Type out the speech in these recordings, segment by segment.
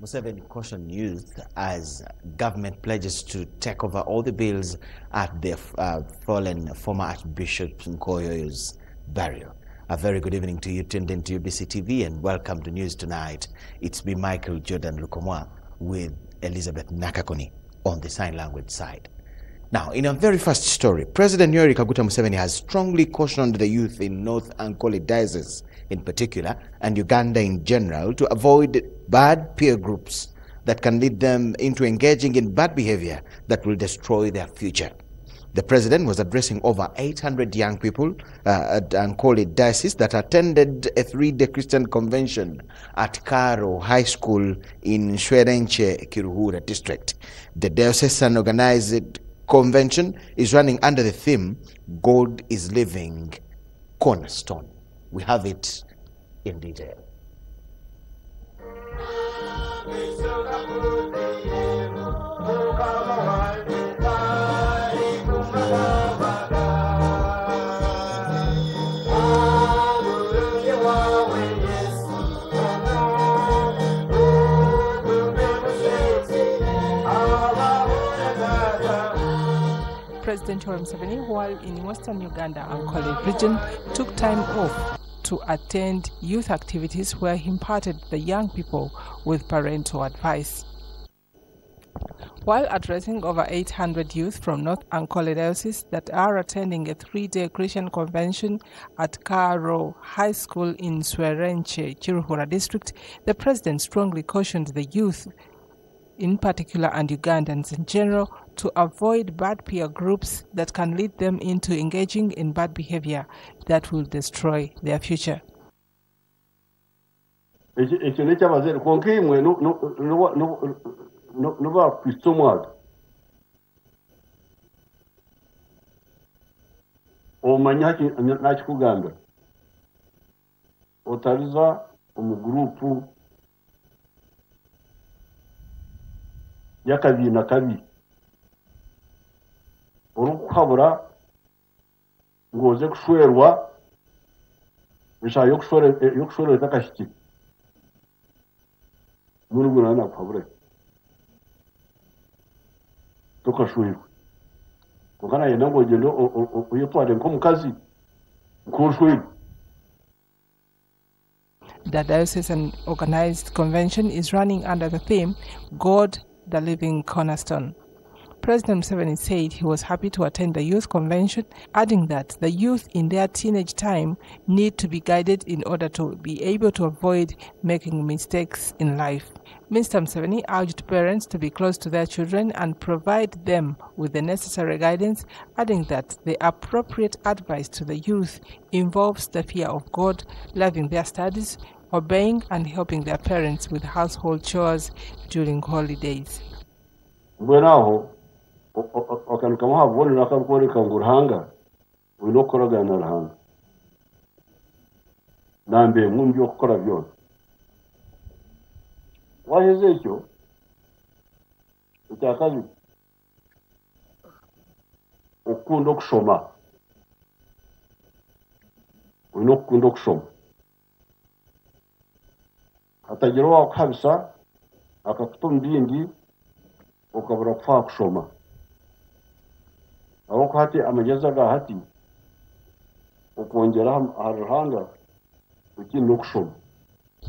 Museveni cautioned youth as government pledges to take over all the bills at the fallen former Archbishop Nkoyo's burial. A very good evening to you, tuned into UBC TV, and welcome to News Tonight. It's me, Michael Jordan Lukomwa, with Elizabeth Nakakoni on the sign language side. Now, in our very first story, President Yoweri Kaguta Museveni has strongly cautioned the youth in North Ankole Diocese in particular, and Uganda in general, to avoid bad peer groups that can lead them into engaging in bad behavior that will destroy their future. The president was addressing over 800 young people at Ankole Diocese that attended a 3-day Christian convention at Karo High School in Shwerenche, Kiruhura district. The diocesan organized convention is running under the theme, God is Living Cornerstone. We have it in detail. President Yoweri Museveni, while in Western Uganda Ankole region, took time off to attend youth activities where he imparted the young people with parental advice. While addressing over 800 youth from North Ankole Diocese that are attending a 3-day Christian convention at Karo High School in Shwerenche, Kiruhura district, the president strongly cautioned the youth in particular and Ugandans in general to avoid bad peer groups that can lead them into engaging in bad behavior that will destroy their future. Yakabi na kabi urukhabura ngoze kushwerwa bisha yokushwerwa takashiki muruguna na khabure tokashwerwa kokana yena ngojendo uyotwale nkomukazi nkushwerwa. The diocesan organized convention is running under the theme, God, the Living Cornerstone. President Museveni said he was happy to attend the youth convention, adding that the youth in their teenage time need to be guided in order to be able to avoid making mistakes in life. Mr. Museveni urged parents to be close to their children and provide them with the necessary guidance, adding that the appropriate advice to the youth involves the fear of God, loving their studies, obeying and helping their parents with household chores during holidays. Buenaho, okankama haboni nakamkori kangurhanga, unokoroga na rahanga. Nambe mungi okukora byose. Waheze ekyo, ekyakabi okukunda okushoma. Unokukunda okushoma. Hatagira wakhabisa akakutumbindi ukabura kufa kushoma aho hati amageza ga hati ukongera harhanga ukindi kushoma.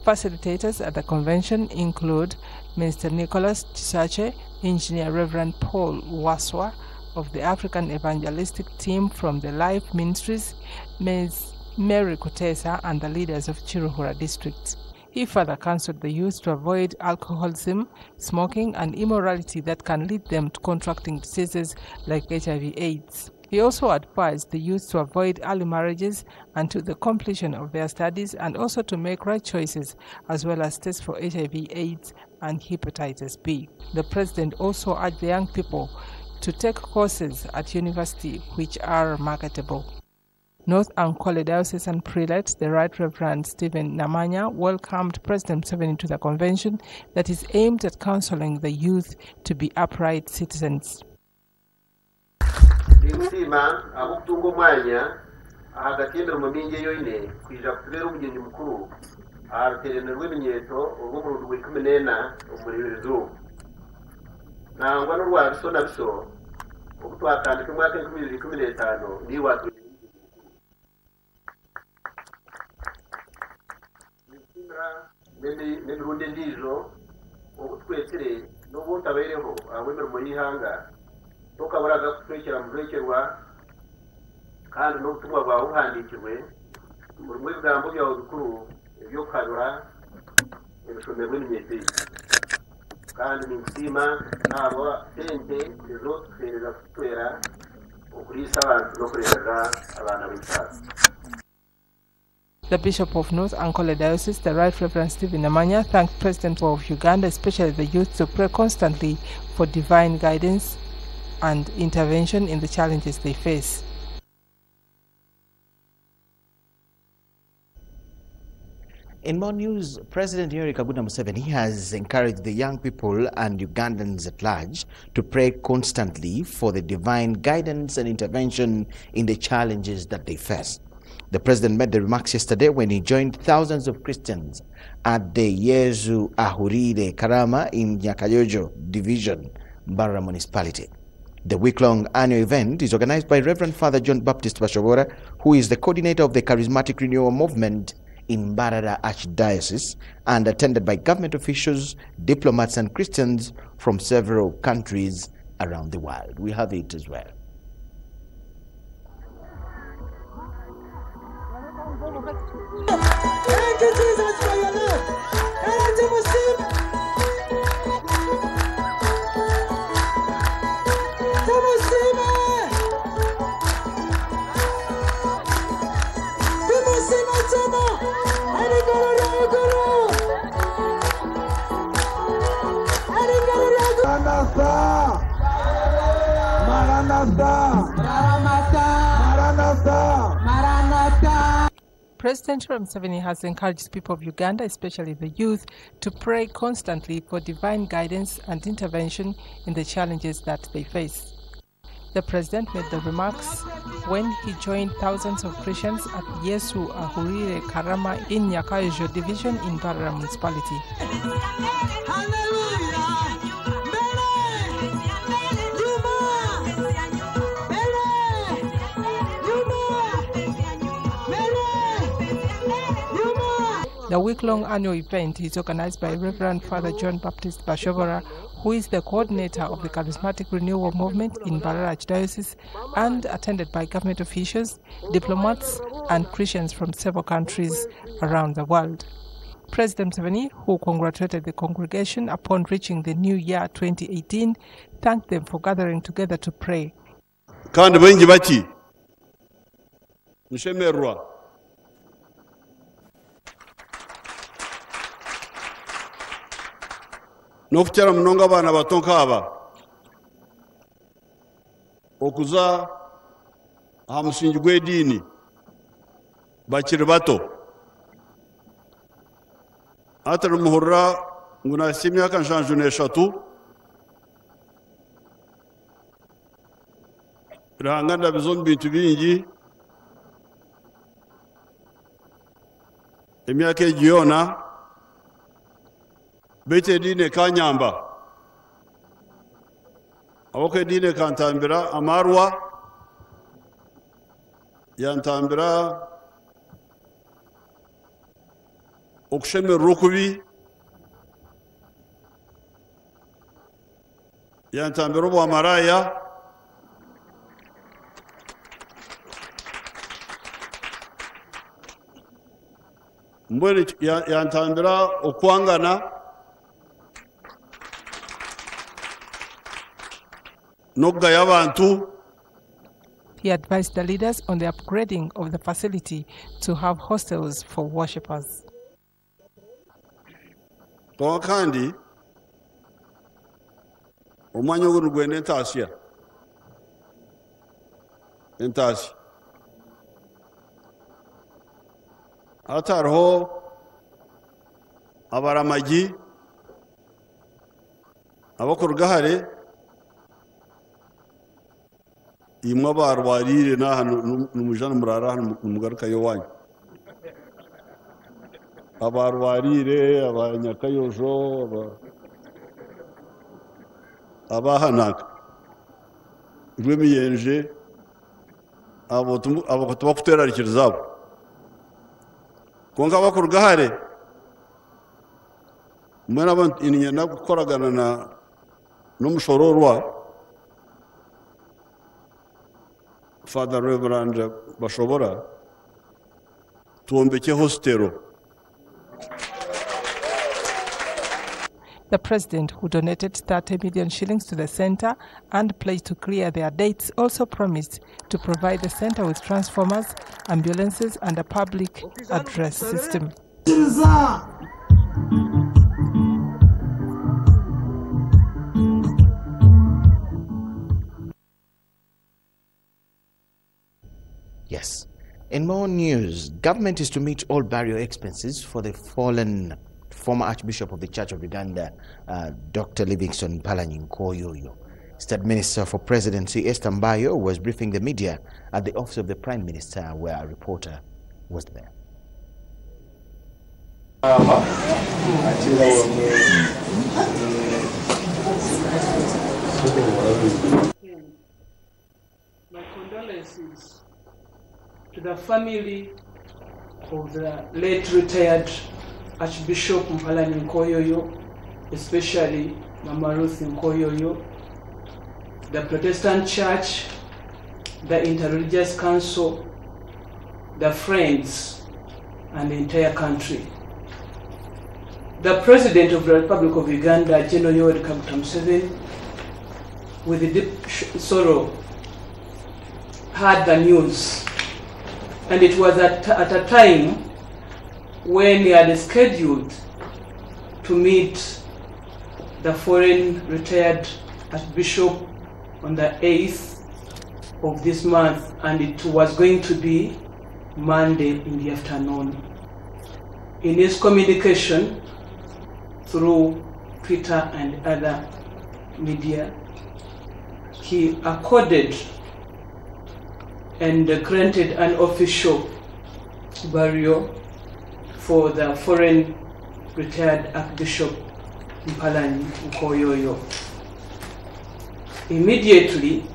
Facilitators at the convention include Mr. Nicholas Chisache, Engineer Reverend Paul Waswa of the African Evangelistic Team from the Life Ministries, Ms. Mary Kutesa, and the leaders of Kiruhura district. He further counseled the youth to avoid alcoholism, smoking, and immorality that can lead them to contracting diseases like HIV/AIDS. He also advised the youth to avoid early marriages until the completion of their studies and also to make right choices as well as test for HIV/AIDS and hepatitis B. The president also urged the young people to take courses at university which are marketable. North Ankole Diocesan Prelate, the Right Reverend Stephen Namanya, welcomed President Museveni to the convention that is aimed at counseling the youth to be upright citizens. aruterene rw'ibimenyetso urw'umuntu wikumenena umuririzo nangwa n'urwa biso na biso ubutwatandika mwaka 2015 ni watu n'imirundi ndizo ubutwekere n'ubutabereho abemera muri hanga tukabaraga kwekera mu kwekerwa kandi n'ubutumwa bwawe uhandikirwe mu bigambo byawe bikuru byo kwarura ibishomero n'inyete kandi n'inzima nabo tente izo tufereza kutwera ukurisa abantu no kureza abana b'itasi. The Bishop of North Ankole Diocese, the Right Reverend Stephen Amanya, thanked President of Uganda, especially the youth, to pray constantly for divine guidance and intervention in the challenges they face. In more news, President Yoweri Kaguta Museveni has encouraged the young people and Ugandans at large to pray constantly for the divine guidance and intervention in the challenges that they face. The president made the remarks yesterday when he joined thousands of Christians at the Yesu Ahurire Karama in Nyakayojo Division, Mbarara Municipality. The week-long annual event is organized by Reverend Father John Baptist Bashobora, who is the coordinator of the Charismatic Renewal Movement in Mbarara Archdiocese, and attended by government officials, diplomats, and Christians from several countries around the world. We have it as well. Thank you, Jesus, for your love. President Museveni has encouraged people of Uganda, especially the youth, to pray constantly for divine guidance and intervention in the challenges that they face. The president made the remarks when he joined thousands of Christians at Yesu Ahurire Karama in Nyakayojo Division in Mbarara Municipality. The week-long annual event is organized by Reverend Father John Baptist Bashobora, who is the coordinator of the Charismatic Renewal Movement in Mbarara Archdiocese, and attended by government officials, diplomats, and Christians from several countries around the world. President Museveni, who congratulated the congregation upon reaching the new year 2018, thanked them for gathering together to pray. Kandi bengi baki nshemerwa nokukyara munonga abana bato nk'aba okuza aha musingi gw'ediini bakiri bato atari muhurira ngu nasi emyaka 63 Ruhanga ndabizo mu bintu bingi emyaka egi yona bete ediini kanyamba aboko ediini kantambira amarwa yantambira okushemerera okubi yantambira obwamaraya mbwene yantambira okwangana n'okugaya abantu. He advised the leaders on the upgrading of the facility to have hostels for worshippers. Kandi omwanya ogu nigwenda entaasya hati hariho abaramagi abakuruga hare imwe barwarire n'aha numujana murara hano mugaruka yo wanyu abarwarire abanyakayojo abahanaga rw'emiyenje abo tubakuterarikiriza abo konka bakurugahare mwena abantu inyana gukoragana na n'umushororwa Father Reverend bashobora tuombeke hostero. The president, who donated 30 million shillings to the center and pledged to clear their dates, also promised to provide the center with transformers, ambulances, and a public address system. Yes. In more news, government is to meet all burial expenses for the fallen former Archbishop of the Church of Uganda, Dr. Livingstone Mpalanyi Nkoyoyo. State Minister for Presidency Esther Mbayo was briefing the media at the office of the Prime Minister, where a reporter was there. My condolences to the family of the late retired Archbishop Mpalanyi Nkoyoyo, especially Mama Ruth Nkoyoyo, the Protestant Church, the Interreligious Council, the Friends, and the entire country. The President of the Republic of Uganda, General Yoweri Kaguta Museveni, with deep sorrow, heard the news. And it was at a time when he had scheduled to meet the foreign retired Archbishop on the 8th of this month, and it was going to be Monday in the afternoon. In his communication through Twitter and other media, he accorded and granted an official burial for the foreign retired Archbishop Mpalanyi Nkoyoyo. Immediately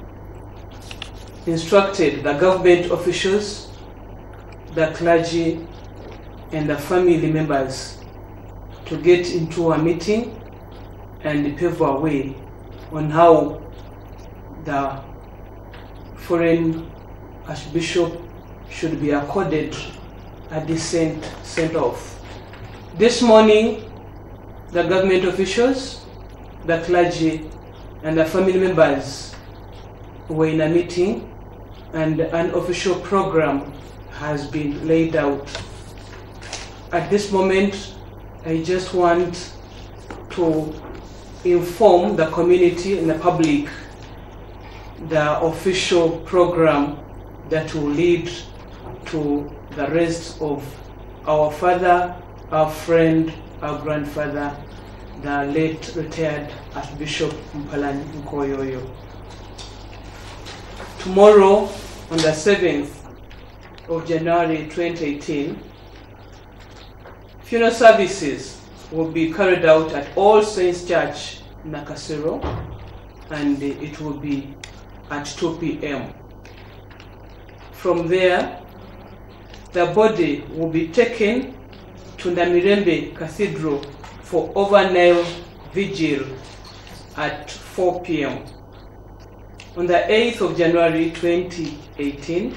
instructed the government officials, the clergy, and the family members to get into a meeting and pave a way on how the foreign Archbishop should be accorded a decent send-off. This morning, the government officials, the clergy, and the family members were in a meeting, and an official program has been laid out. At this moment, I just want to inform the community and the public the official program that will lead to the rest of our father, our friend, our grandfather, the late retired Archbishop Mpalanyi Nkoyoyo. Tomorrow, on the 7th of January 2018, funeral services will be carried out at All Saints Church, Nakasero, and it will be at 2 p.m. From there, the body will be taken to Namirembe Cathedral for overnight vigil at 4 p.m. On the 8th of January 2018,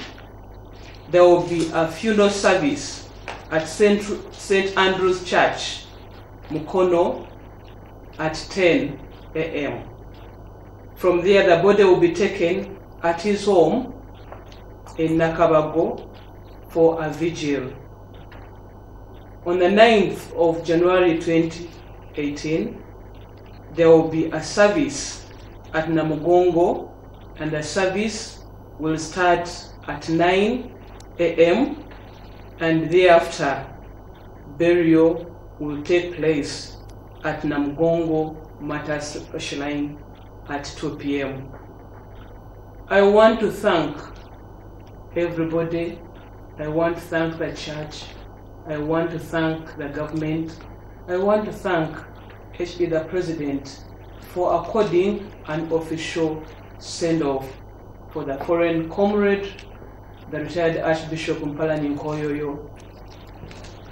there will be a funeral service at St. Andrew's Church, Mukono, at 10 a.m. From there, the body will be taken at his home in Nakabago for a vigil. On the 9th of January 2018, there will be a service at Namugongo, and the service will start at 9 a.m. and thereafter burial will take place at Namugongo Matters Shrine at 2 p.m. I want to thank everybody. I want to thank the church. I want to thank the government. I want to thank HB the President for according an official send-off for the foreign comrade, the retired Archbishop Mpalani Nkoyoyo,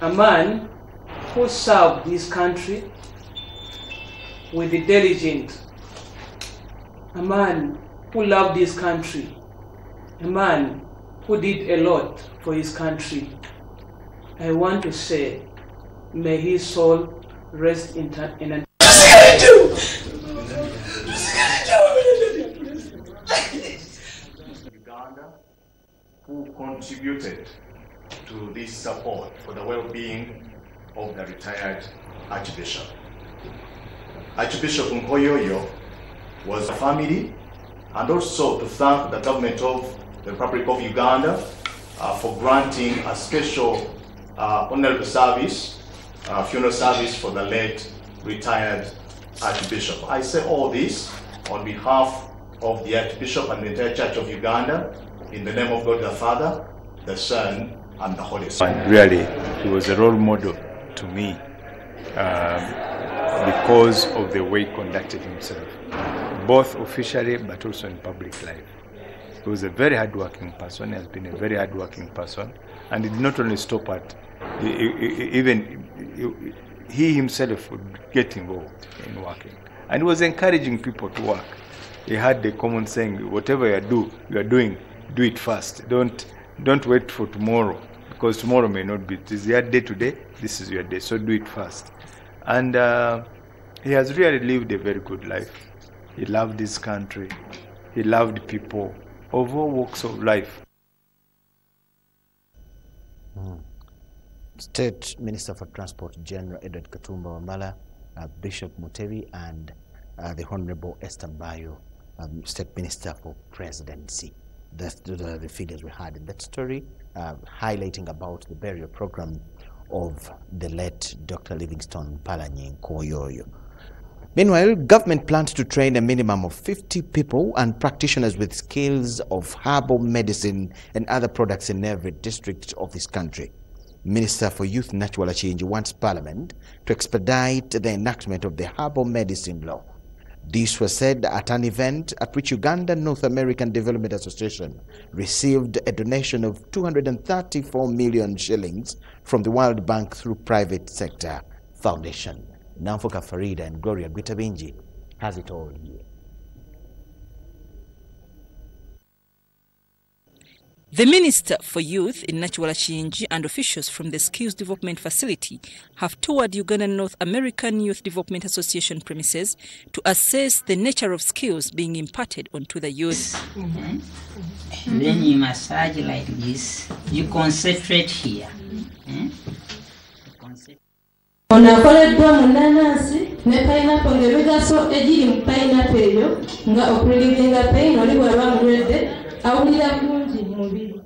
a man who served this country with the diligence, a man who loved this country, a man who did a lot for his country. I want to say, may his soul rest in an Uganda, who contributed to this support for the well-being of the retired Archbishop. Archbishop Nkoyoyo was a family, and also to thank the government of the Republic of Uganda for granting a special honorable service, funeral service for the late retired Archbishop. I say all this on behalf of the Archbishop and the entire Church of Uganda, in the name of God the Father, the Son, and the Holy Spirit. And really, he was a role model to me because of the way he conducted himself, both officially but also in public life. He was a very hardworking person. He has been a very hardworking person, and he did not only stop at even he himself would get involved in working, and he was encouraging people to work. He had the common saying, whatever you are doing, do it fast. Don't wait for tomorrow, because tomorrow may not be. This is your day today, this is your day, so do it fast. And he has really lived a very good life. He loved his country, he loved people of all walks of life. State Minister for Transport General Edward Katumba Wamala, Bishop Mutebi, and the Honorable Esther Bayo, State Minister for Presidency. That's the figures we had in that story, highlighting about the burial program of the late Dr. Livingstone Mpalani Nkoyoyo. Meanwhile, government plans to train a minimum of 50 people and practitioners with skills of herbal medicine and other products in every district of this country. Minister for Youth Natural Change wants Parliament to expedite the enactment of the herbal medicine law. This was said at an event at which Uganda North American Development Association received a donation of 234 million shillings from the World Bank through private sector foundation. Namfoka Farida and Gloria Gwitabinji has it all here. The Minister for Youth in Natural Change and officials from the Skills Development Facility have toured Uganda North American Youth Development Association premises to assess the nature of skills being imparted onto the youth. And then you massage like this, you concentrate here. Onakoleddwa mu nnanansi ne pineapple ng'ebigaso egiri mu pineapple eyo nga okulivinga pain oli bw'aba mulwadde awulira bulungi mu mubiri.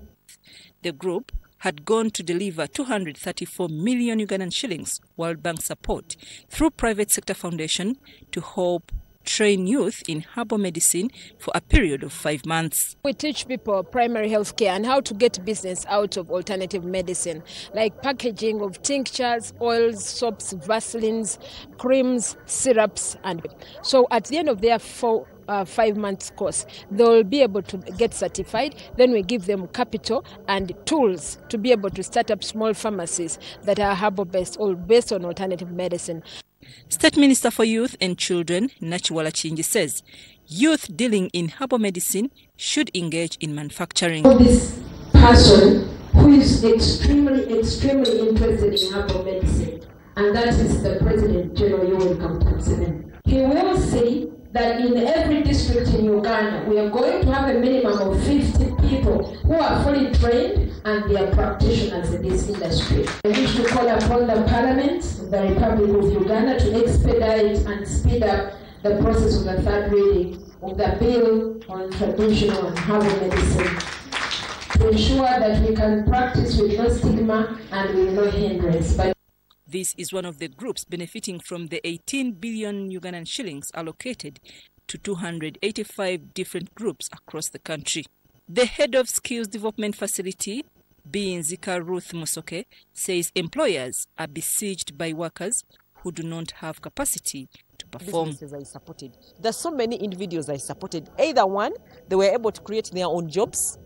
The group had gone to deliver 234 million Ugandan shillings World Bank support through private sector foundation to help train youth in herbal medicine for a period of 5 months. We teach people primary health care and how to get business out of alternative medicine, like packaging of tinctures, oils, soaps, vaselines, creams, syrups, and so at the end of their 5 months course, they will be able to get certified. Then we give them capital and tools to be able to start up small pharmacies that are herbal based or based on alternative medicine. State Minister for Youth and Children, Nachiwala Chinji, says youth dealing in herbal medicine should engage in manufacturing. This person who is extremely interested in herbal medicine, and that is the President General Yoweri Kaguta Museveni. He will say that in every district in Uganda, we are going to have a minimum of 50 people who are fully trained and they are practitioners in this industry. I wish to call upon the Parliament of the Republic of Uganda to expedite and speed up the process of the third reading of the bill on traditional and herbal medicine to ensure that we can practice with no stigma and with no hindrance. This is one of the groups benefiting from the 18 billion Ugandan shillings allocated to 285 different groups across the country. The head of Skills Development Facility, Binzika Ruth Musoke says employers are besieged by workers who do not have capacity to perform. Businesses I supported. There's so many individuals I supported. Either one, they were able to create their own jobs.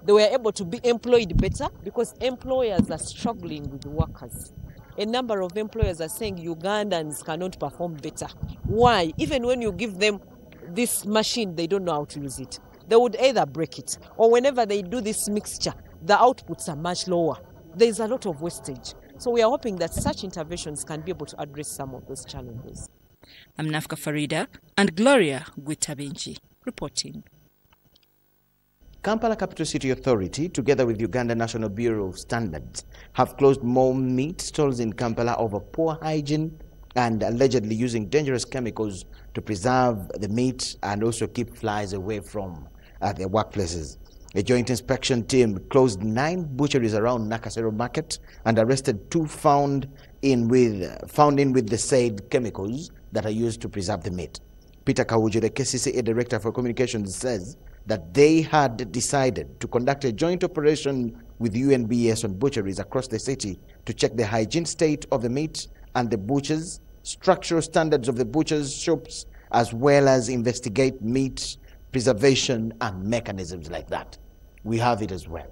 They were able to be employed better because employers are struggling with workers. A number of employers are saying Ugandans cannot perform better. Why? Even when you give them this machine, they don't know how to use it. They would either break it, or whenever they do this mixture, the outputs are much lower. There's a lot of wastage. So we are hoping that such interventions can be able to address some of those challenges. I'm Nafka Farida and Gloria Gwitabinji reporting. Kampala Capital City Authority, together with Uganda National Bureau of Standards, have closed more meat stalls in Kampala over poor hygiene and allegedly using dangerous chemicals to preserve the meat and also keep flies away from their workplaces. A joint inspection team closed 9 butcheries around Nakasero Market and arrested 2 found in with the said chemicals that are used to preserve the meat. Peter Kawuji, the KCCA Director for Communications, says that they had decided to conduct a joint operation with UNBS on butcheries across the city to check the hygiene state of the meat and the butchers, structural standards of the butchers' shops, as well as investigate meat preservation and mechanisms like that. We have it as well.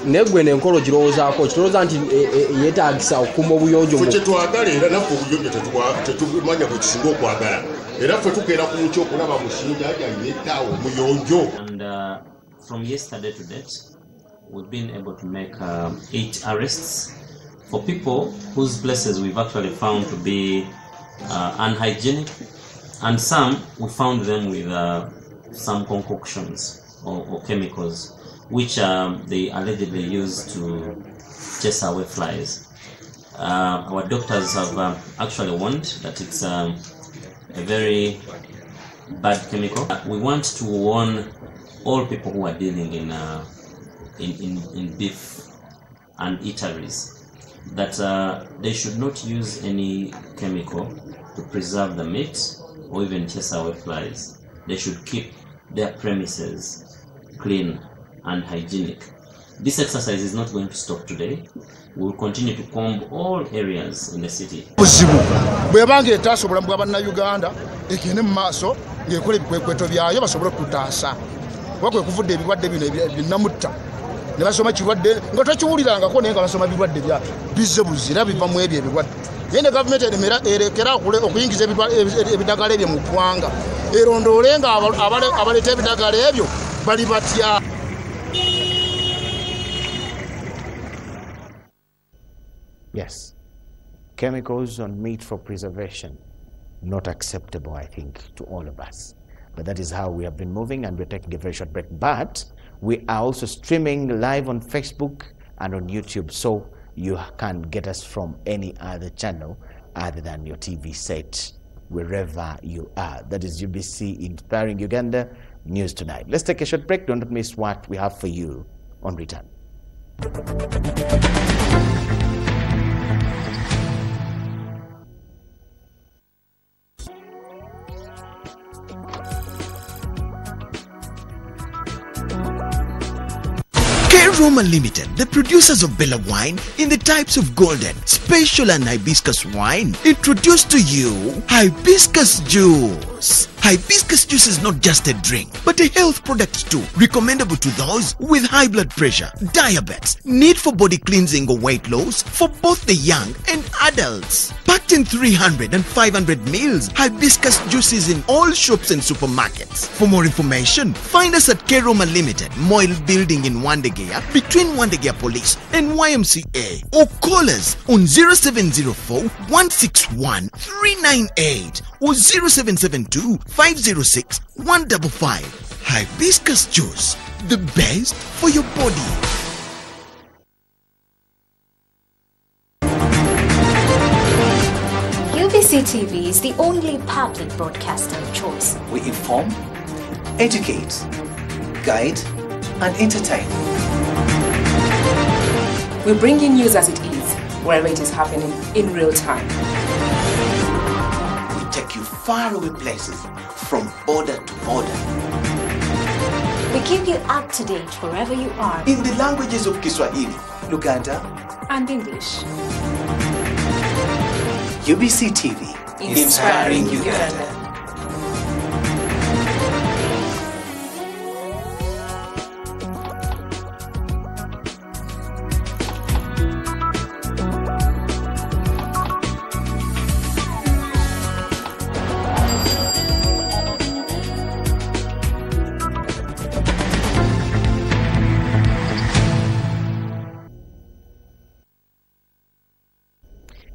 negwe nenkolo girowoozaako kirowooza nti yeetaagisa okuma obuyonjo kye twagala era naffe obuyonjo tetumanya bwe kisinga okwagala era ffe tukeera ku muki okulaba mushinja yetaawo omuyonjo. And from yesterday to date we've been able to make 8 arrests for people whose places we've actually found to be unhygienic, and some we found them with some concoctions or chemicals which they allegedly use to chase away flies. Our doctors have actually warned that it's a very bad chemical. We want to warn all people who are dealing in beef and eateries that they should not use any chemical to preserve the meat or even chase away flies. They should keep their premises clean and hygienic. This exercise is not going to stop today. We will continue to comb all areas in the city. Bwebanga etaasa obulamu bw'Abannayuganda egende mu maaso ng'ekola ebikwekweto byayo basobole okutaasa. Kuba kwe kuvudde ebirwadde bino binnamutta. Ne basoma kirwadde nga tokiwulirangako naye nga basoma birwadde bya bizze buzira biva mu ebyo ebirwadde. Naye ne gavumenti erekera okuyingiza ebidagala ebyo mu ggwanga. Erondoole nga abaleeta ebidagala ebyo bali batya. Yes, chemicals on meat for preservation, not acceptable, I think, to all of us. But that is how we have been moving, and we're taking a very short break. But we are also streaming live on Facebook and on YouTube, so you can get us from any other channel other than your TV set, wherever you are. That is UBC Inspiring Uganda News Tonight. Let's take a short break. Don't miss what we have for you on return. K-Roma Limited, the producers of Bella wine in the types of golden, special and hibiscus wine, introduced to you hibiscus juice. Hibiscus juice is not just a drink, but a health product too, recommendable to those with high blood pressure, diabetes, need for body cleansing or weight loss for both the young and adults. Packed in 300 and 500 mils, hibiscus juice is in all shops and supermarkets. For more information, find us at K-Roma Limited, Moyle Building in Wandegea, between Wandegea Police and YMCA, or call us on 0704 161 398 or 0772 506 155. Hibiscus juice, the best for your body. UBC TV is the only public broadcaster of choice. We inform, educate, guide, and entertain. We bring you news as it is, wherever it is happening in real time. We take you faraway places from border to border. We keep you up to date wherever you are. In the languages of Kiswahili, Luganda, and English. UBC TV, inspiring Uganda.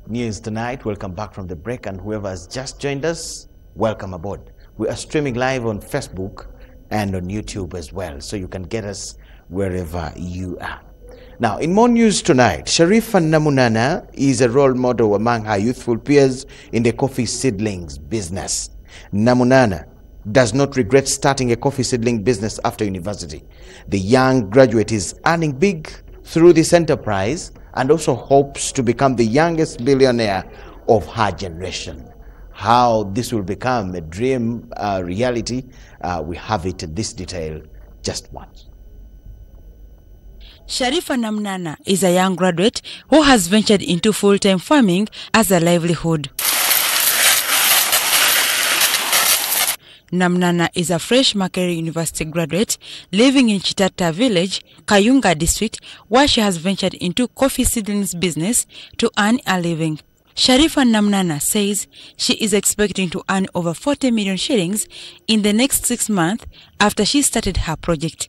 News tonight. Welcome back from the break, and whoever has just joined us, welcome aboard. We are streaming live on Facebook and on YouTube as well, so you can get us wherever you are. Now, in more news tonight, Sharifa Namunana is a role model among her youthful peers in the coffee seedlings business. Namunana does not regret starting a coffee seedling business after university. The young graduate is earning big through this enterprise and also hopes to become the youngest billionaire of her generation. How this will become a dream reality, we have it in this detail. Just watch. Sharifa Namunana is a young graduate who has ventured into full-time farming as a livelihood. Namunana is a fresh Makerere University graduate living in Chitata village, Kayunga district, where she has ventured into coffee seedlings business to earn a living. Sharifa Namunana says she is expecting to earn over 40 million shillings in the next 6 months after she started her project.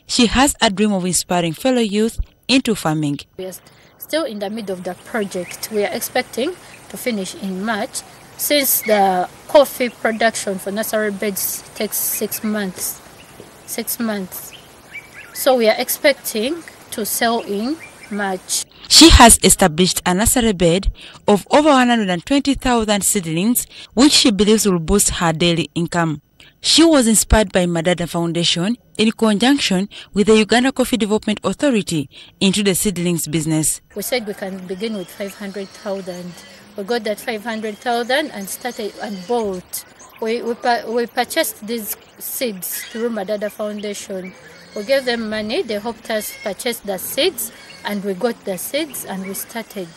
She has a dream of inspiring fellow youth into farming. We are still in the middle of the project. We are expecting to finish in March, since the coffee production for nursery beds takes 6 months. 6 months. So we are expecting to sell in March. She has established a nursery bed of over 120,000 seedlings, which she believes will boost her daily income. She was inspired by Madada Foundation in conjunction with the Uganda Coffee Development Authority into the seedlings business. We said we can begin with 500,000. We got that 500,000 and started and bought. We purchased these seeds through Madada Foundation. We gave them money. They helped us purchase the seeds, and we got the seeds and we started.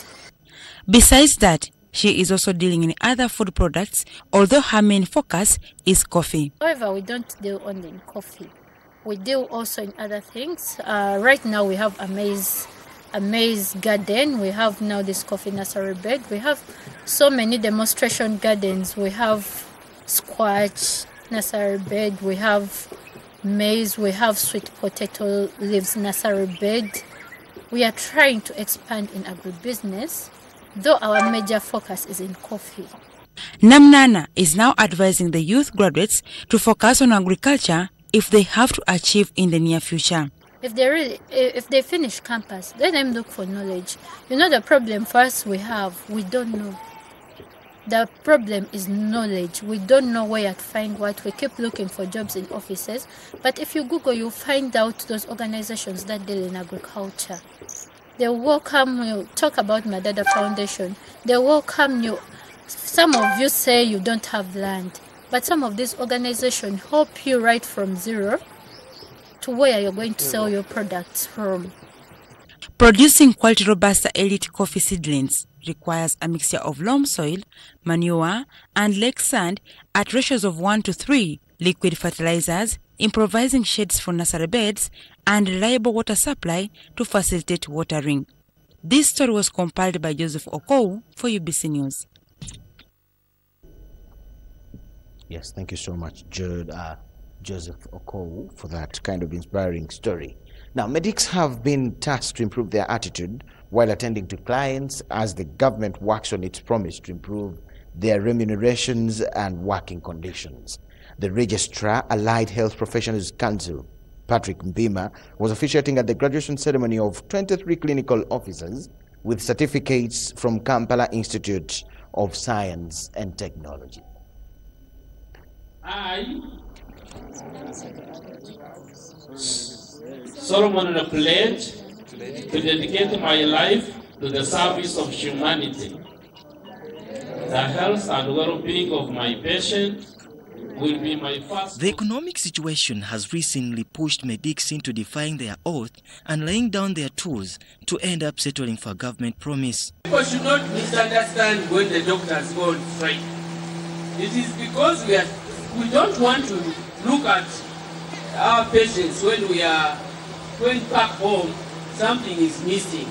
Besides that, she is also dealing in other food products, although her main focus is coffee. However, we don't deal only in coffee. We deal also in other things. Right now we have a maize garden. We have now this coffee nursery bed. We have so many demonstration gardens. We have squash nursery bed. We have maize. We have sweet potato leaves nursery bed. We are trying to expand in agribusiness, though our major focus is in coffee. Namunana is now advising the youth graduates to focus on agriculture if they have to achieve in the near future. If they finish campus, let them look for knowledge. You know, the problem first we don't know. The problem is knowledge. We don't know where to find what. We keep looking for jobs in offices, but if you Google, you'll find out those organizations that deal in agriculture. They welcome you. Talk about Madada Foundation. They welcome you. Some of you say you don't have land, but some of these organizations help you right from zero to where you're going to sell your products from. Producing quality Robusta elite coffee seedlings requires a mixture of loam soil, manure, and lake sand at ratios of 1:3, liquid fertilizers, improvising shades for nursery beds, and reliable water supply to facilitate watering. This story was compiled by Joseph Okow for UBC News. Yes, thank you so much, Joseph Okow, for that kind of inspiring story. Now, medics have been tasked to improve their attitude while attending to clients as the government works on its promise to improve their remunerations and working conditions. The Registrar, Allied Health Professionals Council, Patrick Mpima, was officiating at the graduation ceremony of 23 clinical officers with certificates from Kampala Institute of Science and Technology. I, Solomon, a pledge to dedicate my life to the service of humanity. The health and well-being of my patients will be my first. The economic situation has recently pushed medics into defying their oath and laying down their tools to end up settling for a government promise. People should not misunderstand when the doctors go on strike. It is because we don't want to look at our patients when we are going back home, something is missing.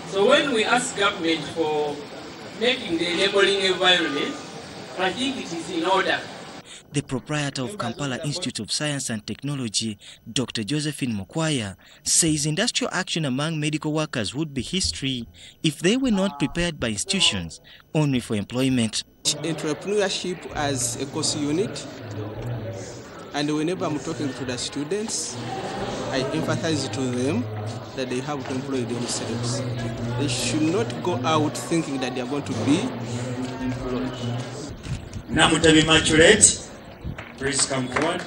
So when we ask government for making the enabling environment, I think it is in order. The proprietor of Kampala Institute of Science and Technology, Dr. Josephine Mokwaya, says industrial action among medical workers would be history if they were not prepared by institutions only for employment. Entrepreneurship as a course unit, and whenever I'm talking to the students, I empathize to them that they have to employ themselves. They should not go out thinking that they are going to be employed. Namutabi Maturate, please come forward.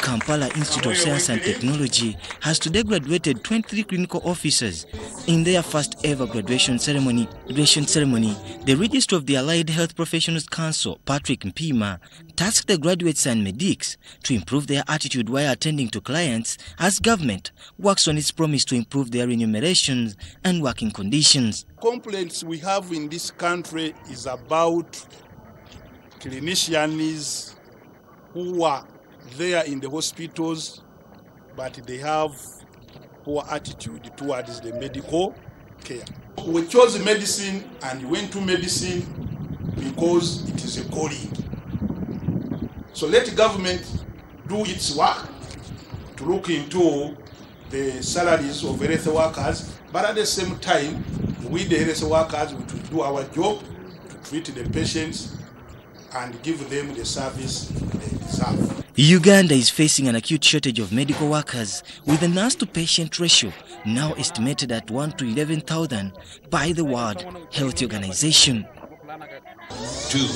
Kampala Institute of Science and Technology has today graduated 23 clinical officers in their first ever graduation ceremony. The Registrar of the Allied Health Professionals Council, Patrick Mpima, tasked the graduates and medics to improve their attitude while attending to clients as government works on its promise to improve their remunerations and working conditions. Complaints we have in this country is about clinicians who are there in the hospitals, but they have poor attitude towards the medical care. We chose medicine and went to medicine because it is a calling. So let government do its work to look into the salaries of health workers, but at the same time, we the health workers will do our job to treat the patients and give them the service they deserve. Uganda is facing an acute shortage of medical workers with a nurse-to-patient ratio now estimated at 1 to 11,000 by the World Health Organization. 2, 1,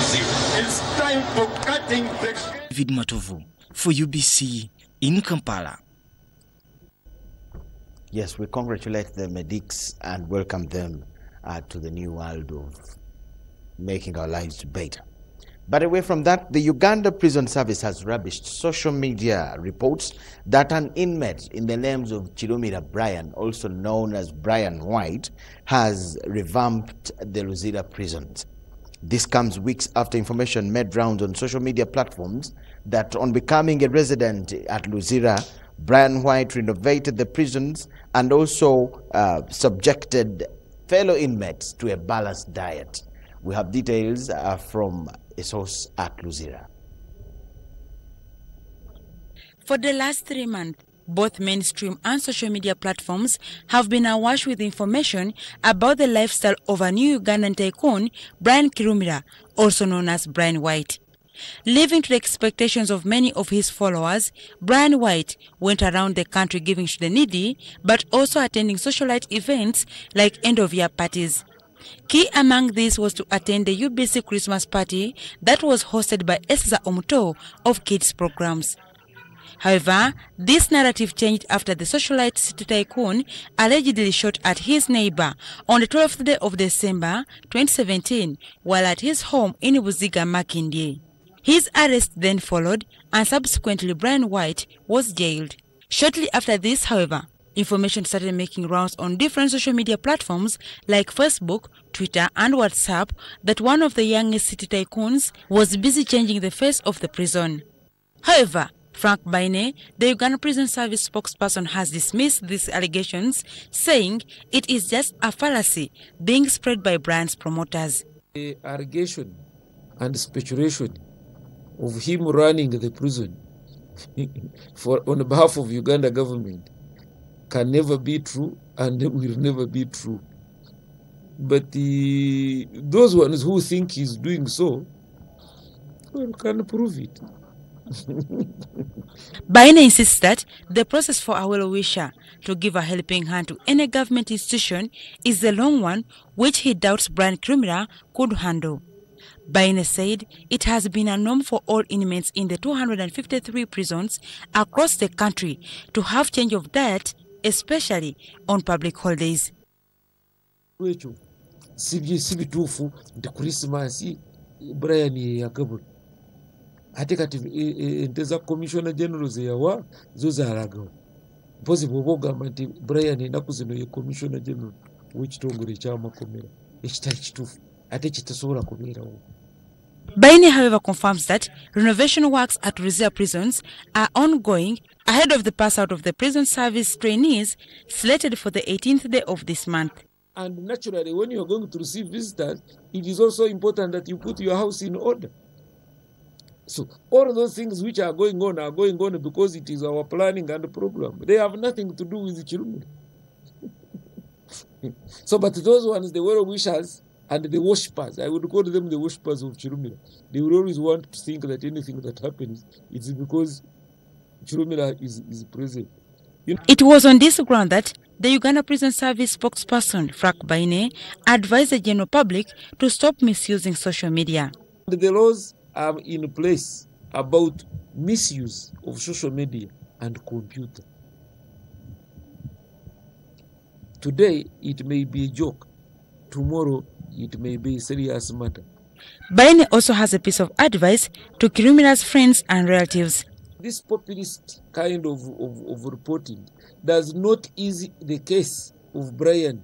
0. It's time for cutting the... David Matovu for UBC in Kampala. Yes, we congratulate the medics and welcome them to the new world of making our lives better. But away from that, the Uganda Prison Service has rubbished social media reports that an inmate in the names of Chirumira Brian, also known as Brian White, has revamped the Luzira prisons. This comes weeks after information made rounds on social media platforms that on becoming a resident at Luzira, Brian White renovated the prisons and also subjected fellow inmates to a balanced diet. We have details from a source at Luzira. For the last 3 months, both mainstream and social media platforms have been awash with information about the lifestyle of a new Ugandan tycoon, Brian Kirumira, also known as Brian White. Living to the expectations of many of his followers, Brian White went around the country giving to the needy, but also attending socialite events like end-of-year parties. Key among these was to attend the UBC Christmas party that was hosted by Esza Omuto of kids programs. However, this narrative changed after the socialite city tycoon allegedly shot at his neighbor on the 12th day of December 2017 while at his home in Buziga, Makindye. His arrest then followed, and subsequently Brian White was jailed. Shortly after this, however, information started making rounds on different social media platforms like Facebook, Twitter, and WhatsApp that one of the youngest city tycoons was busy changing the face of the prison. However, Frank Baine, the Uganda Prison Service spokesperson, has dismissed these allegations, saying it is just a fallacy being spread by Brian's promoters. The allegation and speculation of him running the prison on behalf of Uganda government can never be true and will never be true. But those ones who think he's doing so, well, can prove it. Baine insists that the process for a well-wisher to give a helping hand to any government institution is a long one, which he doubts Brian Kirumira could handle. Baine said it has been a norm for all inmates in the 253 prisons across the country to have change of diet, especially on public holidays. Ate kati ente za commissioner general zeyawa zo zalagawo mpozi bw'ogamba nti Brian ennaku zino ye commissioner general w'ekitongole eky'amakomera ekitali kituufu ate kitasobola kubeerawo. Baine, however, confirms that renovation works at reserve prisons are ongoing ahead of the pass-out of the prison service trainees slated for the 18th day of this month. And naturally, when you are going to receive visitors, it is also important that you put your house in order. So all those things which are going on because it is our planning and program. They have nothing to do with Kirumira. So, but those ones, the well-wishers and the worshippers, I would call them the worshippers of Kirumira. They will always want to think that anything that happens, it's because Kirumira is present. It was on this ground that the Uganda Prison Service spokesperson, Frank Baine, advised the general public to stop misusing social media. The laws are in place about misuse of social media and computer. Today, it may be a joke. Tomorrow, it may be a serious matter. Baine also has a piece of advice to Kirumira's friends and relatives. This populist kind of reporting does not ease the case of Brian.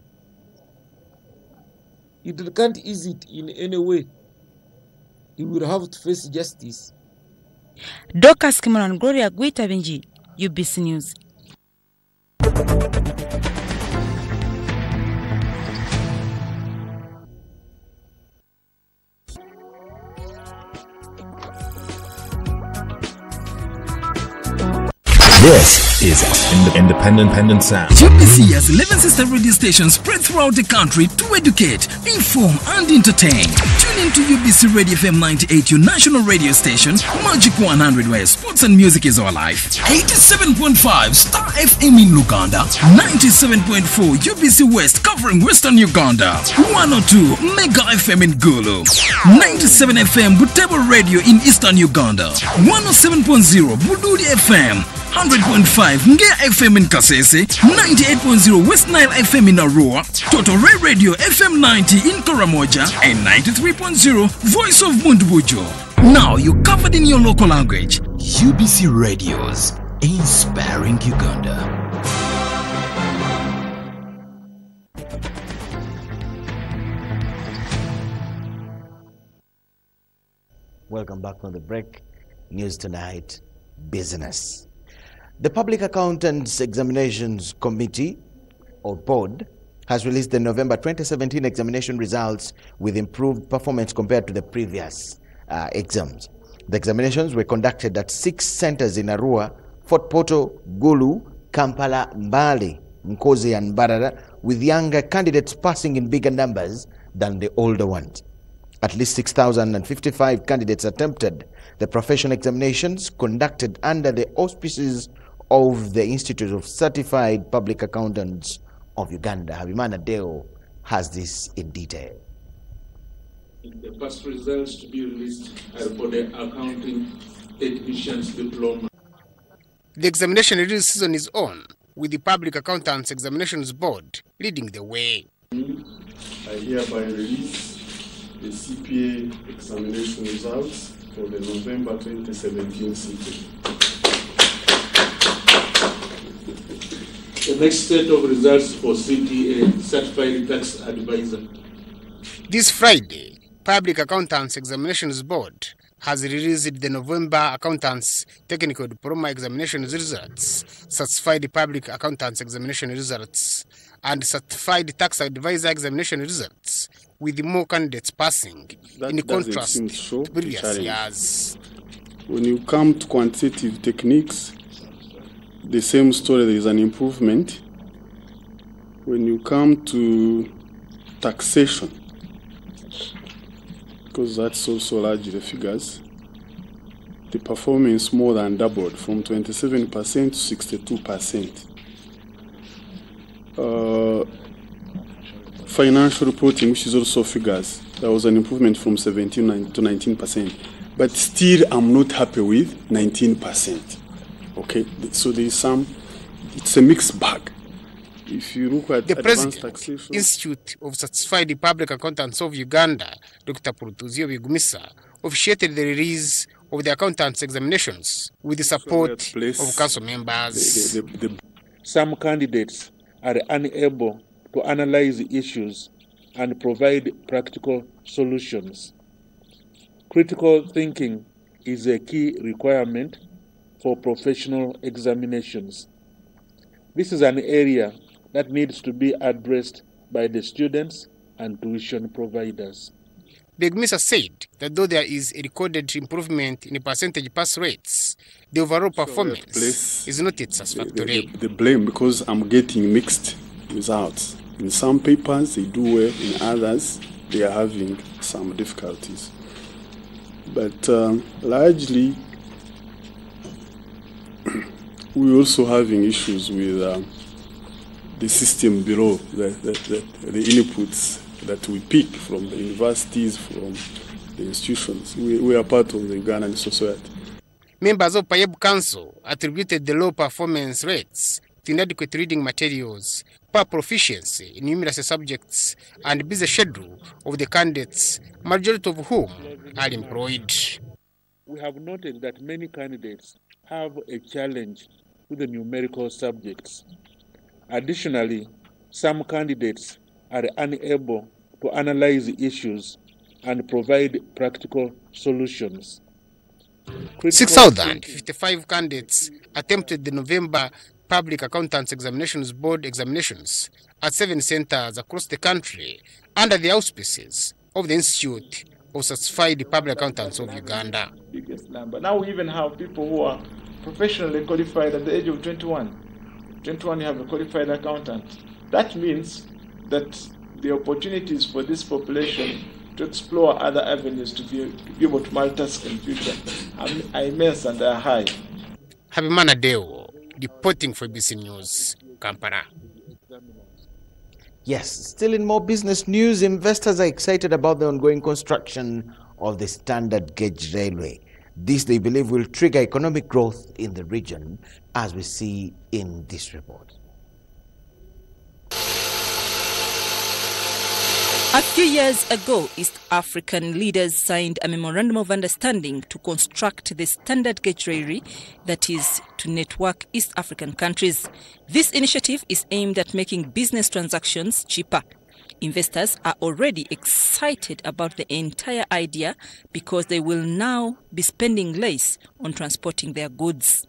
It can't ease it in any way. He will have to face justice. Dorcas Kimon and Gloria Guitavinji, UBC News. This is Independent Sound. UBC has 11 sister radio stations spread throughout the country to educate, inform, and entertain. Tune in to UBC Radio FM 98, your national radio station, Magic 100, where sports and music is our life. 87.5 Star FM in Luganda, 97.4 UBC West covering Western Uganda, 102 Mega FM in Gulu, 97 FM Butebo Radio in Eastern Uganda, 107.0 Bududi FM, 100.5 Ngea FM in Kasese, 98.0 West Nile FM in Arua, Total Ray Radio FM 90 in Karamoja, and 93.0 Voice of Mundbujo. Now you're covered in your local language. UBC Radios, inspiring Uganda. Welcome back from the break. News tonight, business. The Public Accountants Examinations Committee, or Board, has released the November 2017 examination results with improved performance compared to the previous exams. The examinations were conducted at 6 centers in Arua, Fort Portal, Gulu, Kampala, Mbale, Nkozi, and Barara, with younger candidates passing in bigger numbers than the older ones. At least 6,055 candidates attempted the professional examinations conducted under the auspices of the Institute of Certified Public Accountants of Uganda. Habimana Deo has this in detail. The past results to be released are for the accounting technician's diploma. The examination release season is on, with the Public Accountants Examinations Board leading the way. I hereby release the CPA examination results for the November 2017 CT. The next set of results for CTA, Certified Tax Advisor. This Friday, Public Accountants Examinations Board has released the November Accountants Technical Diploma Examination results, Certified Public Accountants Examination results, and Certified Tax Advisor Examination results, with more candidates passing, in contrast to previous years. When you come to quantitative techniques, the same story, there is an improvement. When you come to taxation, because that's also largely figures, the performance more than doubled from 27% to 62%. Financial reporting, which is also figures, there was an improvement from 17% to 19%. But still, I'm not happy with 19%. Okay, so there is some, it's a mixed bag. If you look at the President, taxation, Institute of Certified Public Accountants of Uganda, Dr. Protuzio Bigumisa, officiated the release of the accountants examinations with the support of council members. Some candidates are unable to analyze issues and provide practical solutions. Critical thinking is a key requirement for professional examinations. This is an area that needs to be addressed by the students and tuition providers. Begmisa said that though there is a recorded improvement in percentage pass rates, the overall performance is not yet satisfactory. The blame, because I'm getting mixed results. In some papers they do well, in others they are having some difficulties. But largely we're also having issues with the system below, the inputs that we pick from the universities, from the institutions. We are part of the Ugandan society. Members of Payeb Council attributed the low performance rates to inadequate reading materials, poor proficiency in numerous subjects, and busy schedule of the candidates, majority of whom are employed. We have noted that many candidates have a challenge with the numerical subjects. Additionally, some candidates are unable to analyze issues and provide practical solutions. 6,055 candidates attempted the November Public Accountants Examinations Board examinations at 7 centers across the country under the auspices of the Institute of Certified Public Accountants of Uganda. Biggest number. Now we even have people who are professionally qualified at the age of 21. 21, you have a qualified accountant. That means that the opportunities for this population to explore other avenues to be able to multitask in future are immense and are high. Habimana Deo, reporting for ABC News, Kampala. Yes, still in more business news, investors are excited about the ongoing construction of the standard gauge railway. This, they believe, will trigger economic growth in the region, as we see in this report. A few years ago, East African leaders signed a memorandum of understanding to construct the standard gauge railway, that is, to network East African countries. This initiative is aimed at making business transactions cheaper. Investors are already excited about the entire idea because they will now be spending less on transporting their goods.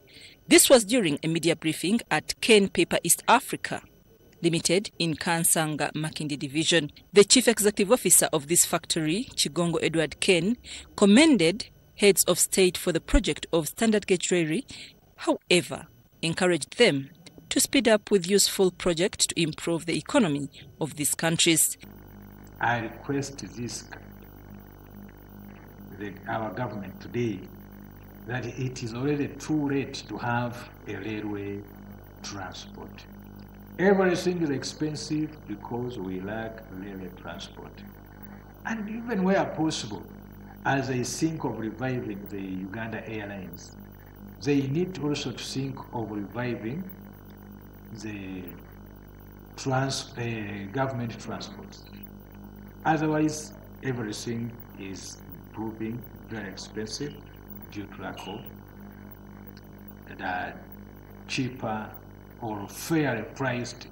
This was during a media briefing at Ken Paper East Africa Limited in Kansanga Makindi Division. The Chief Executive Officer of this factory, Chigongo Edward Ken, commended heads of state for the project of standard gauge railway, however, encouraged them to speed up with useful projects to improve the economy of these countries. I request our government today that it is already too late to have a railway transport. Everything is expensive because we lack railway transport. And even where possible, as they think of reviving the Uganda Airlines, they need also to think of reviving the government transport. Otherwise, everything is proving very expensive due to lack of the cheaper or fairly priced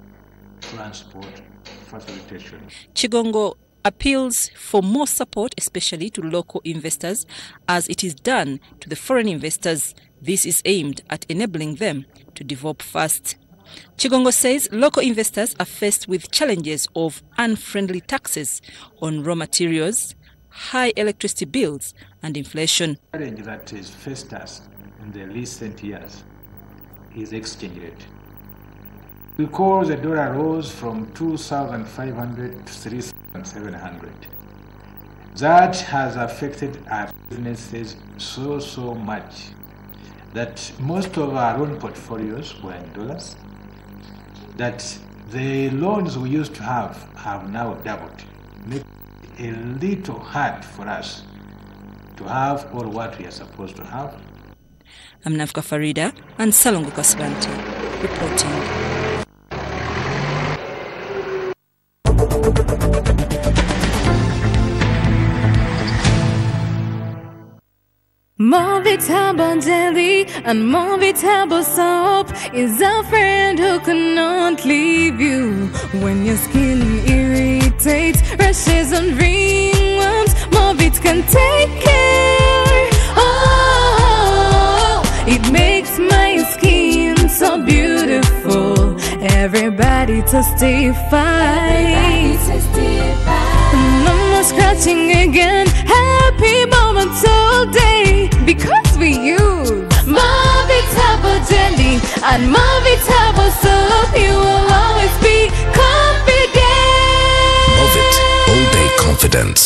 transport facilitation. Chigongo appeals for more support, especially to local investors, as it is done to the foreign investors. This is aimed at enabling them to develop fast. Chigongo says local investors are faced with challenges of unfriendly taxes on raw materials, high electricity bills, and inflation. The challenge that has faced us in the recent years is exchange rate. Because the dollar rose from 2,500 to 3,700. That has affected our businesses so much that most of our loan portfolios were in dollars, that the loans we used to have now doubled. Make it a little hard for us to have all what we are supposed to have. I'm Nafka Farida and Salongo Kasbanti reporting. More Vitable jelly and more Vitable soap is a friend who cannot leave you when your skin irritates, rashes and ringworms. Movit can take care. Oh, it makes my skin so beautiful. Everybody testify. No more scratching again. Happy moments all day because we use Movitable jelly and Movitable soap. You will always be confident. Movit all day confidence.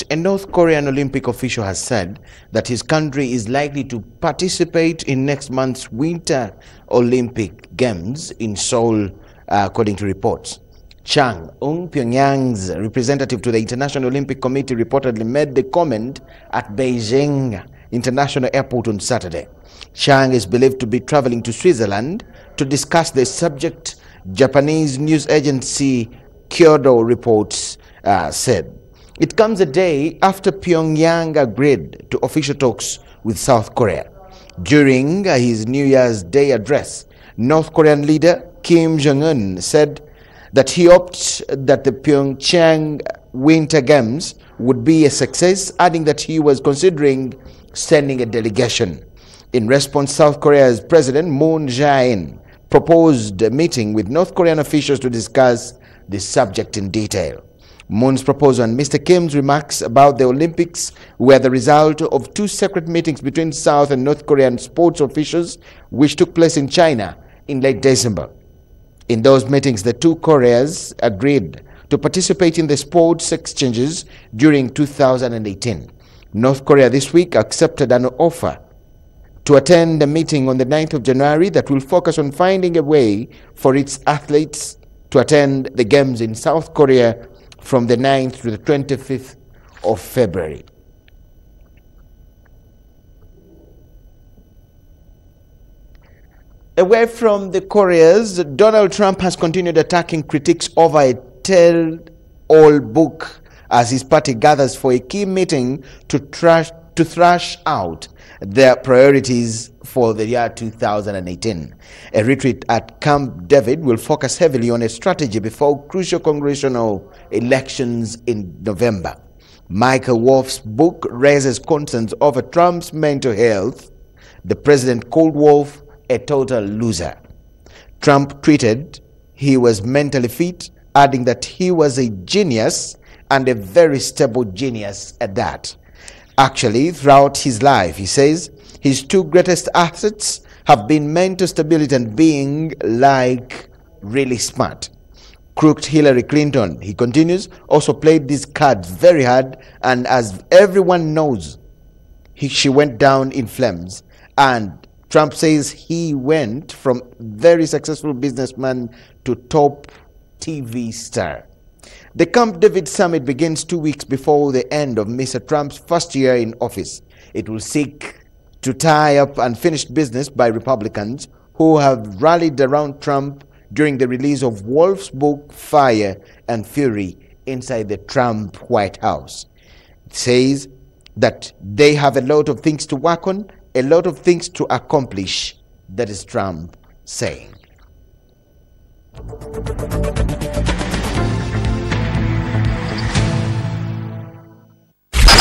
A North Korean Olympic official has said that his country is likely to participate in next month's Winter Olympic Games in Seoul, according to reports. Chang Ung, Pyongyang's representative to the International Olympic Committee, reportedly made the comment at Beijing International Airport on Saturday. Chang is believed to be traveling to Switzerland to discuss the subject, Japanese news agency Kyodo reports said. It comes a day after Pyongyang agreed to official talks with South Korea. During his New Year's Day address, North Korean leader Kim Jong-un said that he hoped that the Pyeongchang Winter Games would be a success, adding that he was considering sending a delegation. In response, South Korea's President Moon Jae-in proposed a meeting with North Korean officials to discuss the subject in detail. Moon's proposal and Mr. Kim's remarks about the Olympics were the result of two separate meetings between South and North Korean sports officials which took place in China in late December. In those meetings, the two Koreas agreed to participate in the sports exchanges during 2018. North Korea this week accepted an offer to attend a meeting on the 9th of January that will focus on finding a way for its athletes to attend the games in South Korea from the 9th to the 25th of February. Away from the Koreas, Donald Trump has continued attacking critics over a tell-all book as his party gathers for a key meeting to thrash out their priorities for the year 2018. A retreat at Camp David will focus heavily on a strategy before crucial congressional elections in November. Michael Wolff's book raises concerns over Trump's mental health. The president called Wolff a total loser. Trump tweeted he was mentally fit, adding that he was a genius and a very stable genius at that. Actually, throughout his life, he says, his two greatest assets have been mental stability and being really smart. Crooked Hillary Clinton, he continues, also played these cards very hard, and as everyone knows, she went down in flames. And Trump says he went from very successful businessman to top TV star. The Camp David summit begins 2 weeks before the end of Mr. Trump's first year in office. It will seek to tie up unfinished business by Republicans who have rallied around Trump during the release of Wolf's book, Fire and Fury, inside the Trump White House. It says that they have a lot of things to work on, a lot of things to accomplish. That is Trump saying.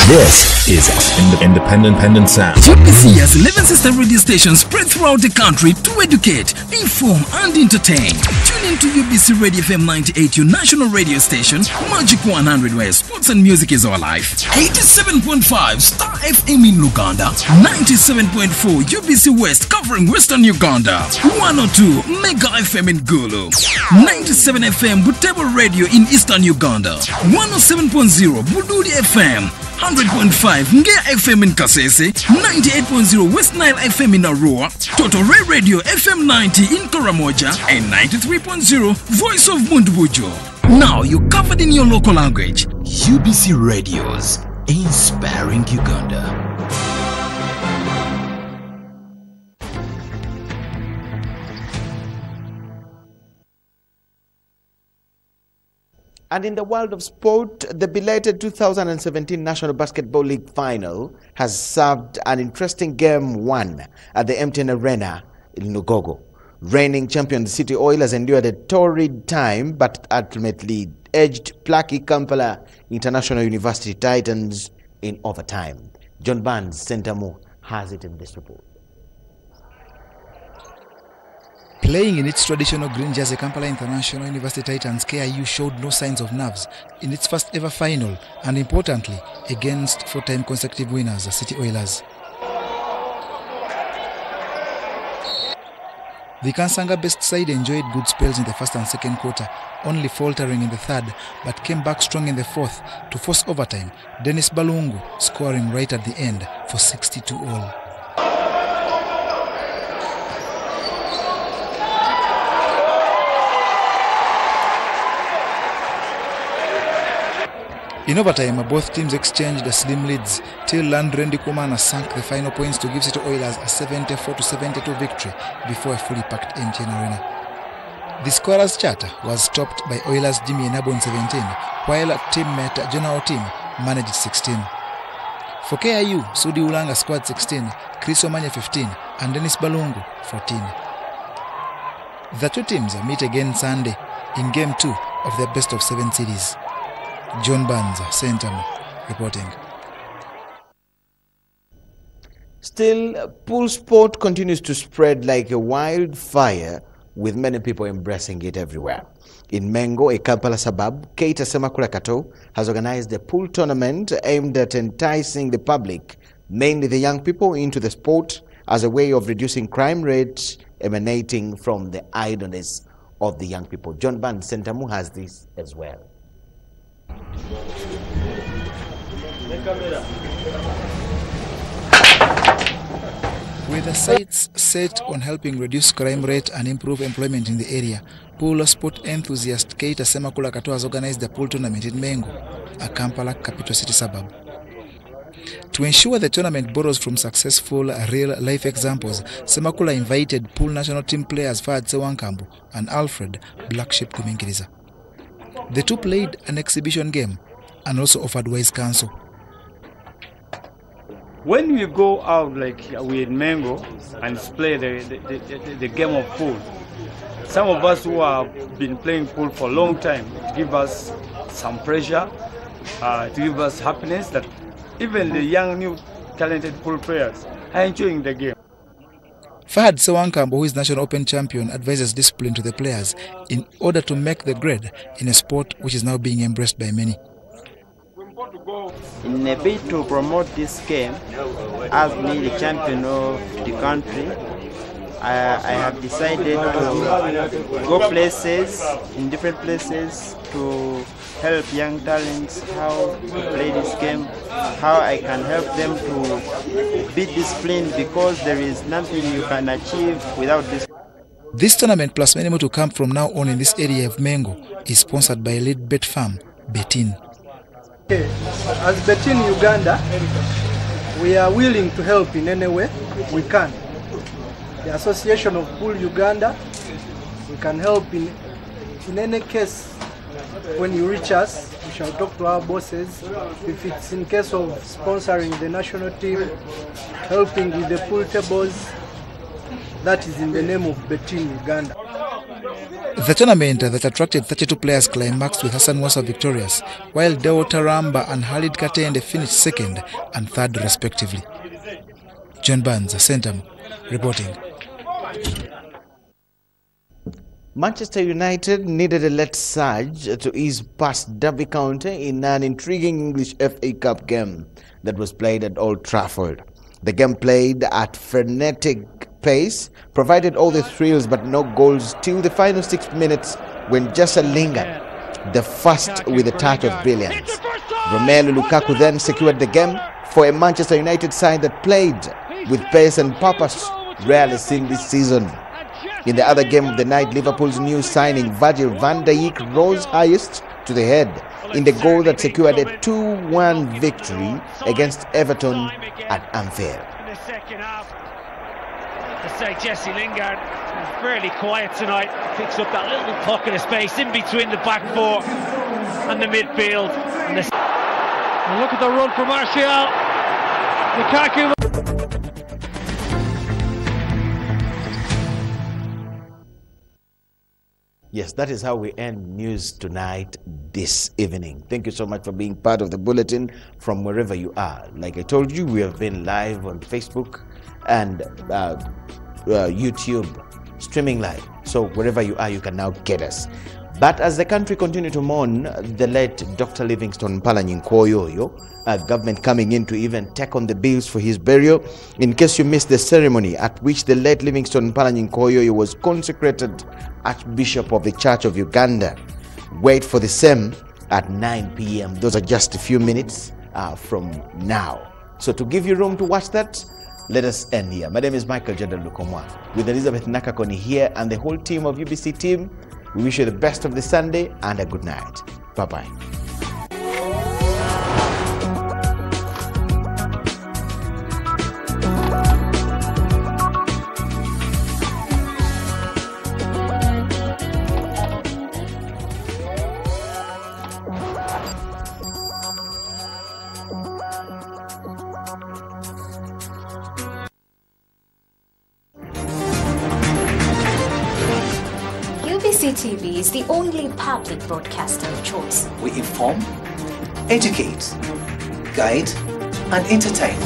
This is Independent Sound. UBC has 11 sister radio stations spread throughout the country to educate, inform, and entertain. Tune in to UBC Radio FM 98, your national radio station, Magic 100, where sports and music is our life. 87.5 Star FM in Luganda, 97.4 UBC West covering Western Uganda, 102 Mega FM in Gulu, 97 FM Butembo Radio in Eastern Uganda, 107.0 Bududi FM, 100.5 Ngea FM in Kasese, 98.0 West Nile FM in Arua, Total Ray Radio FM 90 in Karamoja, and 93.0 Voice of Mundbujo. Now you're covered in your local language. UBC Radios, inspiring Uganda. And in the world of sport, the belated 2017 National Basketball League final has served an interesting game one at the MTN Arena in Lugogo. Reigning champion City Oilers endured a torrid time, but ultimately edged plucky Kampala International University Titans in overtime. John Barnes, Sentamu, has it in this report. Playing in its traditional green jersey, Kampala International University Titans KIU showed no signs of nerves in its first ever final, and importantly, against four-time consecutive winners, City Oilers. The Kansanga-based side enjoyed good spells in the first and second quarter, only faltering in the third, but came back strong in the fourth to force overtime, Dennis Balungu scoring right at the end for 62-all. In overtime, both teams exchanged slim leads till Landrendi Kumana sank the final points to give City Oilers a 74-72 victory before a fully packed MTN Arena. The scorer's charter was topped by Oilers' Jimmy Enabon 17, while teammate Jonah Otim managed 16. For KIU, Sudi Ulanga scored 16, Chris Omanya 15, and Dennis Balungu 14. The two teams meet again Sunday in Game 2 of their best-of-7 series. John Barnes, Centum, reporting. Still, pool sport continues to spread like a wildfire, with many people embracing it everywhere. In Mengo, a Kampala suburb, Keita Semakula Kato has organized a pool tournament aimed at enticing the public, mainly the young people, into the sport as a way of reducing crime rates emanating from the idleness of the young people. John Barnes, Sentamu, has this as well. With the sights set on helping reduce crime rate and improve employment in the area, pool sport enthusiast Keita Semakula Kato has organized the pool tournament in Mengo, a Kampala capital city suburb. To ensure the tournament borrows from successful real-life examples, Semakula invited pool national team players Fahad Sewankambu and Alfred Blackship Kumingiriza. The two played an exhibition game and also offered wise counsel. When we go out like we in Mengo and play the game of pool, some of us who have been playing pool for a long time, it gives us some pressure, it gives us happiness that even the young, new, talented pool players are enjoying the game. Fahad Sewankambo, who is National Open champion, advises discipline to the players in order to make the grade in a sport which is now being embraced by many. In a bid to promote this game, as me, the champion of the country, I have decided to go places, in different places, to help young talents how to play this game, how I can help them to be disciplined, because there is nothing you can achieve without this. This tournament, plus many more to come from now on in this area of Mengo, is sponsored by lead bet firm Betin. As Betin Uganda, We are willing to help in any way we can. The Association of Pool Uganda, we can help in any case. When you reach us, we shall talk to our bosses. If it's in case of sponsoring the national team, helping with the pool tables, that is in the name of Betin Uganda. The tournament that attracted 32 players climaxed with Hassan Wasa victorious, while Deo Taramba and Khalid Katende finished second and third respectively. John Burns, Centum, reporting. Manchester United needed a late surge to ease past Derby County in an intriguing English FA Cup game that was played at Old Trafford. The game, played at frenetic pace, provided all the thrills but no goals till the final 6 minutes when Jessa lingered, the first with a touch of brilliance. Romelu Lukaku then secured the game for a Manchester United side that played with pace and purpose rarely seen this season. In the other game of the night, Liverpool's new signing Virgil van Dijk rose highest to the head in the goal that secured a 2-1 victory against Everton at Anfield. In the second half, to say Jesse Lingard is fairly quiet tonight, picks up that little pocket of space in between the back four and the midfield. And look at the run for Martial. Lukaku. Yes, that is how we end news tonight this evening. Thank you so much for being part of the bulletin from wherever you are. Like I told you, we have been live on Facebook and YouTube, streaming live. So wherever you are, you can now get us. But as the country continued to mourn the late Dr. Livingstone Mpalanyi Nkoyoyo, government coming in to even take on the bills for his burial. In case you missed the ceremony at which the late Livingstone Mpalanyi Nkoyoyo was consecrated Archbishop of the Church of Uganda, wait for the same at 9 p.m. Those are just a few minutes from now. So to give you room to watch that, let us end here. My name is Michael Jordan Lukomwa with Elizabeth Nakakoni here and the whole team of UBC team. We wish you the best of the Sunday and a good night. Bye-bye. TV is the only public broadcaster of choice. We inform, educate, guide, and entertain.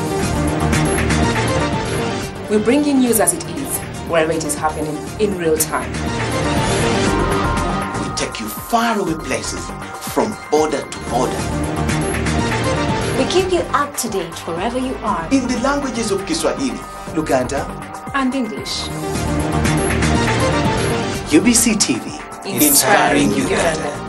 We bring you news as it is, wherever it is happening in real time. We take you far away places from border to border. We keep you up to date wherever you are. In the languages of Kiswahili, Luganda, and English. UBC TV, inspiring Uganda.